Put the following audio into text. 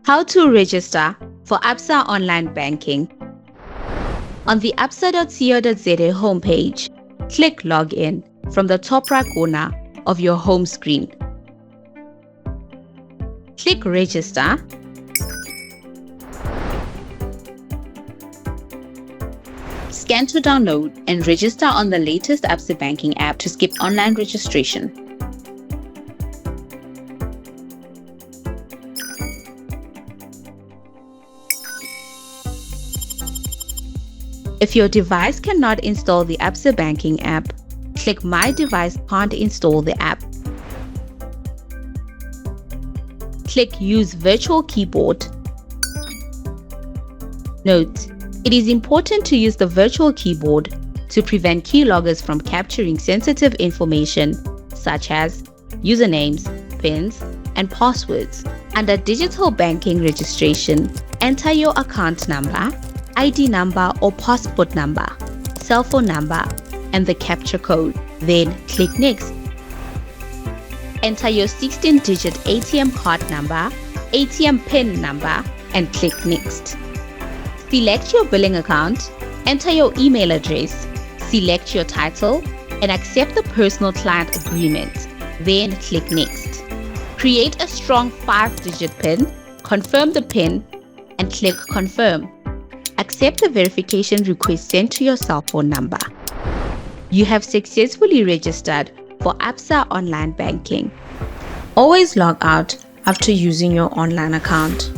How to register for Absa Online Banking. On the absa.co.za homepage, click Login from the top right corner of your home screen. Click Register. Scan to download and register on the latest Absa Banking app to skip online registration. If your device cannot install the Absa Banking app, click My Device Can't Install the app. Click Use Virtual Keyboard. Note: it is important to use the virtual keyboard to prevent keyloggers from capturing sensitive information such as usernames, PINs, and passwords. Under Digital Banking Registration, enter your account number, ID number or passport number, cell phone number, and the captcha code. Then click Next. Enter your 16-digit ATM card number, ATM PIN number, and click Next. Select your billing account, enter your email address, select your title, and accept the personal client agreement. Then click Next. Create a strong 5-digit PIN, confirm the PIN, and click Confirm. Accept the verification request sent to your cell phone number. You have successfully registered for Absa Online Banking. Always log out after using your online account.